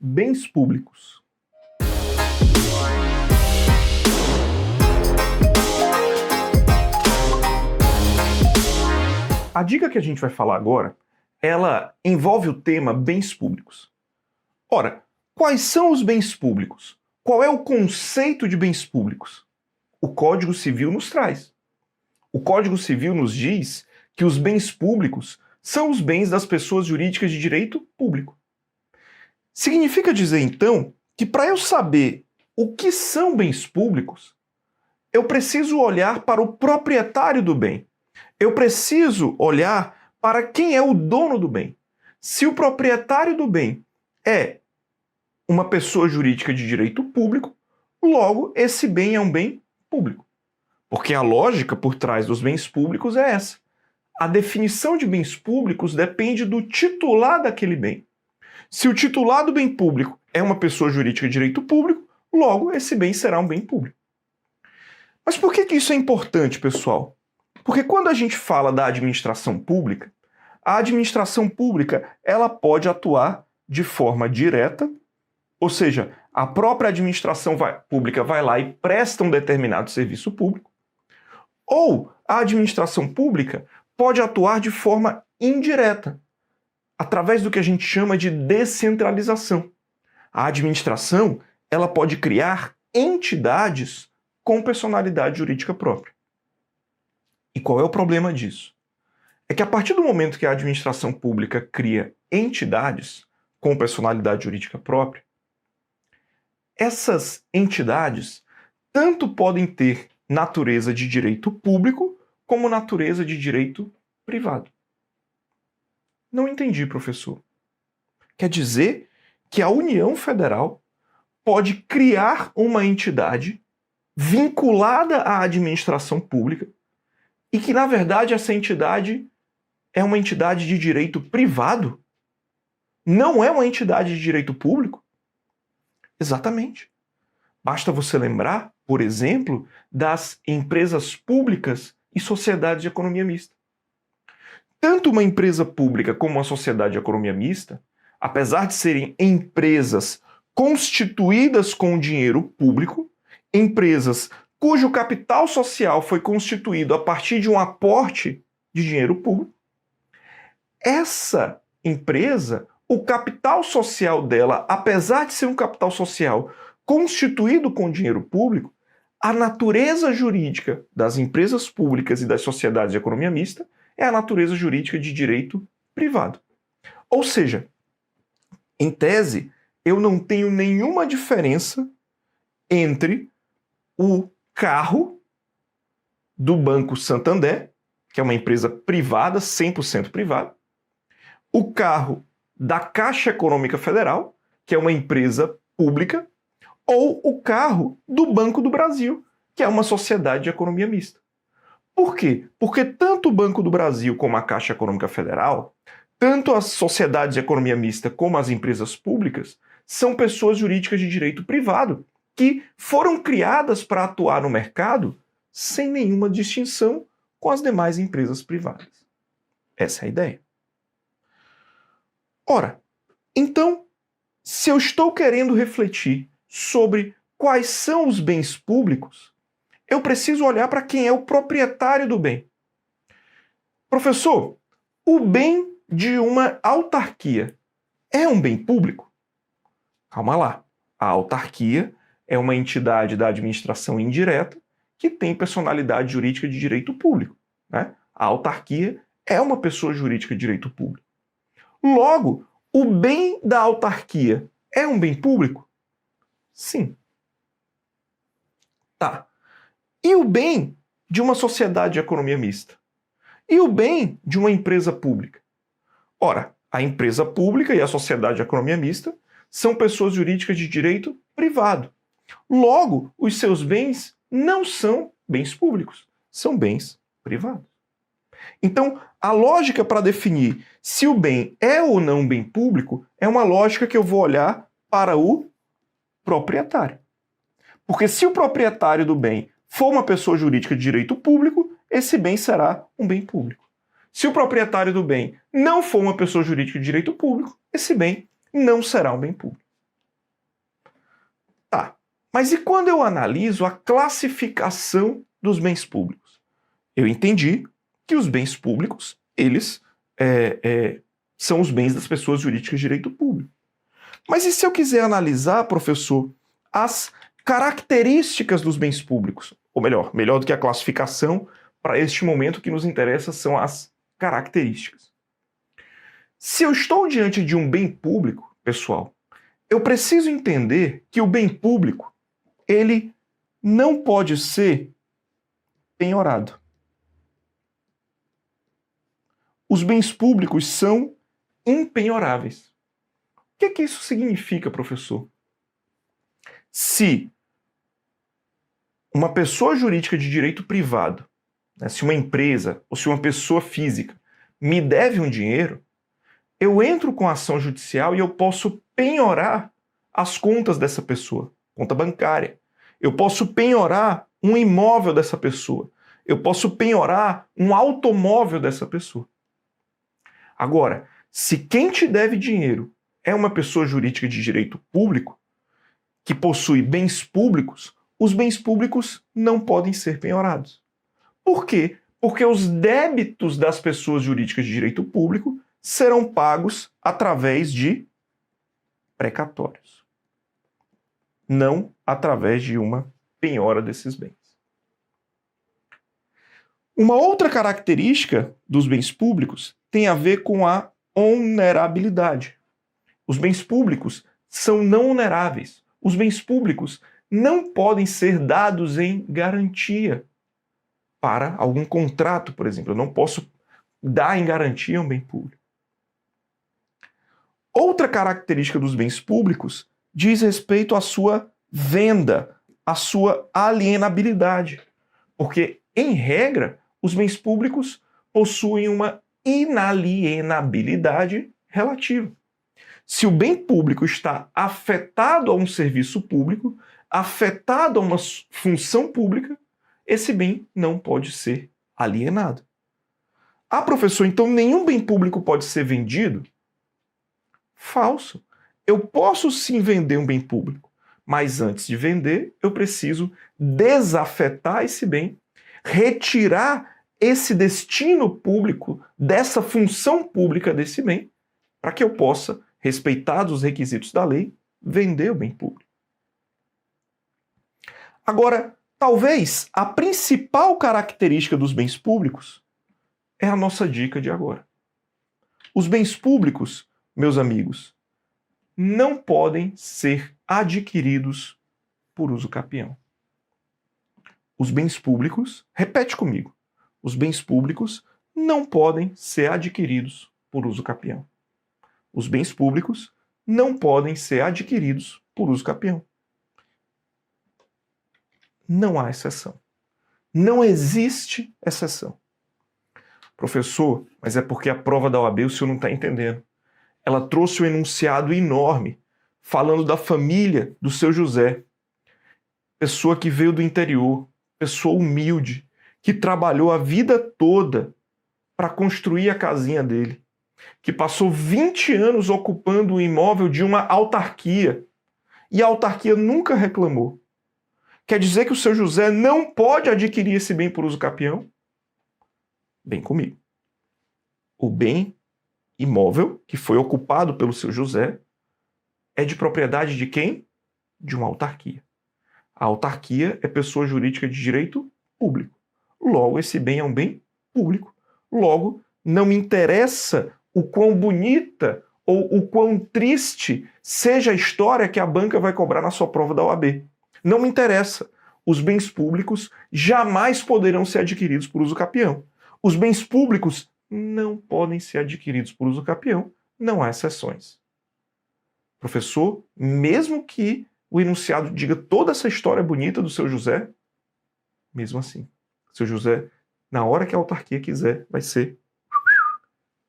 bens públicos. A dica que a gente vai falar agora, ela envolve o tema bens públicos. Ora, quais são os bens públicos? Qual é o conceito de bens públicos? O Código Civil nos traz. O Código Civil nos diz que os bens públicos são os bens das pessoas jurídicas de direito público. Significa dizer, então, que para eu saber o que são bens públicos, eu preciso olhar para o proprietário do bem. Eu preciso olhar para quem é o dono do bem. Se o proprietário do bem é uma pessoa jurídica de direito público, logo esse bem é um bem público. Porque a lógica por trás dos bens públicos é essa. A definição de bens públicos depende do titular daquele bem. Se o titular do bem público é uma pessoa jurídica de direito público, logo esse bem será um bem público. Mas por que isso é importante, pessoal? Porque quando a gente fala da administração pública, a administração pública ela pode atuar de forma direta, ou seja, a própria administração pública vai lá e presta um determinado serviço público, ou a administração pública pode atuar de forma indireta, através do que a gente chama de descentralização. A administração ela pode criar entidades com personalidade jurídica própria. E qual é o problema disso? É que a partir do momento que a administração pública cria entidades com personalidade jurídica própria, essas entidades tanto podem ter natureza de direito público como natureza de direito privado. Não entendi, professor. Quer dizer que a União Federal pode criar uma entidade vinculada à administração pública e que, na verdade, essa entidade é uma entidade de direito privado? Não é uma entidade de direito público? Exatamente. Basta você lembrar, por exemplo, das empresas públicas e sociedades de economia mista. Tanto uma empresa pública como uma sociedade de economia mista, apesar de serem empresas constituídas com dinheiro público, empresas cujo capital social foi constituído a partir de um aporte de dinheiro público, essa empresa, o capital social dela, apesar de ser um capital social constituído com dinheiro público, a natureza jurídica das empresas públicas e das sociedades de economia mista é a natureza jurídica de direito privado. Ou seja, em tese, eu não tenho nenhuma diferença entre o carro do Banco Santander, que é uma empresa privada, 100% privada, o carro da Caixa Econômica Federal, que é uma empresa pública, ou o carro do Banco do Brasil, que é uma sociedade de economia mista. Por quê? Porque tanto o Banco do Brasil como a Caixa Econômica Federal, tanto as sociedades de economia mista como as empresas públicas, são pessoas jurídicas de direito privado, que foram criadas para atuar no mercado sem nenhuma distinção com as demais empresas privadas. Essa é a ideia. Ora, então, se eu estou querendo refletir sobre quais são os bens públicos, eu preciso olhar para quem é o proprietário do bem. Professor, o bem de uma autarquia é um bem público? Calma lá. A autarquia é uma entidade da administração indireta que tem personalidade jurídica de direito público, né? A autarquia é uma pessoa jurídica de direito público. Logo, o bem da autarquia é um bem público? Sim. Tá. E o bem de uma sociedade de economia mista? E o bem de uma empresa pública? Ora, a empresa pública e a sociedade de economia mista são pessoas jurídicas de direito privado. Logo, os seus bens não são bens públicos, são bens privados. Então, a lógica para definir se o bem é ou não um bem público é uma lógica que eu vou olhar para o proprietário. Porque se o proprietário do bem for uma pessoa jurídica de direito público, esse bem será um bem público. Se o proprietário do bem não for uma pessoa jurídica de direito público, esse bem não será um bem público. Tá, mas e quando eu analiso a classificação dos bens públicos? Eu entendi que os bens públicos, eles são os bens das pessoas jurídicas de direito público. Mas e se eu quiser analisar, professor, as características dos bens públicos? Ou melhor do que a classificação, para este momento o que nos interessa são as características. Se eu estou diante de um bem público, pessoal, eu preciso entender que o bem público, ele não pode ser penhorado. Os bens públicos são impenhoráveis. O que isso significa, professor? Se uma pessoa jurídica de direito privado, né, se uma empresa ou se uma pessoa física me deve um dinheiro, eu entro com a ação judicial e eu posso penhorar as contas dessa pessoa, conta bancária. Eu posso penhorar um imóvel dessa pessoa. Eu posso penhorar um automóvel dessa pessoa. Agora, se quem te deve dinheiro é uma pessoa jurídica de direito público, que possui bens públicos, os bens públicos não podem ser penhorados. Por quê? Porque os débitos das pessoas jurídicas de direito público serão pagos através de precatórios, não através de uma penhora desses bens. Uma outra característica dos bens públicos tem a ver com a onerabilidade. Os bens públicos são não oneráveis. Os bens públicos não podem ser dados em garantia para algum contrato, por exemplo. Eu não posso dar em garantia um bem público. Outra característica dos bens públicos diz respeito à sua venda, à sua alienabilidade. Porque, em regra, os bens públicos possuem uma inalienabilidade relativa. Se o bem público está afetado a um serviço público, afetado a uma função pública, esse bem não pode ser alienado. Ah, professor, então nenhum bem público pode ser vendido? Falso. Eu posso sim vender um bem público, mas antes de vender, eu preciso desafetar esse bem, retirar esse destino público, dessa função pública desse bem, para que eu possa, respeitados os requisitos da lei, vender o bem público. Agora, talvez a principal característica dos bens públicos é a nossa dica de agora. Os bens públicos, meus amigos, não podem ser adquiridos por uso capião. Os bens públicos, repete comigo, os bens públicos não podem ser adquiridos por uso capião. Os bens públicos não podem ser adquiridos por uso capião. Não há exceção. Não existe exceção. Professor, mas é porque a prova da OAB o senhor não está entendendo. Ela trouxe um enunciado enorme, falando da família do seu José. Pessoa que veio do interior, pessoa humilde, que trabalhou a vida toda para construir a casinha dele, que passou 20 anos ocupando o imóvel de uma autarquia, e a autarquia nunca reclamou. Quer dizer que o seu José não pode adquirir esse bem por uso capião? Bem comigo. O bem imóvel que foi ocupado pelo seu José é de propriedade de quem? De uma autarquia. A autarquia é pessoa jurídica de direito público. Logo, esse bem é um bem público. Logo, não me interessa o quão bonita ou o quão triste seja a história que a banca vai cobrar na sua prova da OAB. Não me interessa. Os bens públicos jamais poderão ser adquiridos por uso capião. Os bens públicos não podem ser adquiridos por uso capião. Não há exceções. Professor, mesmo que o enunciado diga toda essa história bonita do seu José, mesmo assim, seu José, na hora que a autarquia quiser, vai ser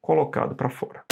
colocado para fora.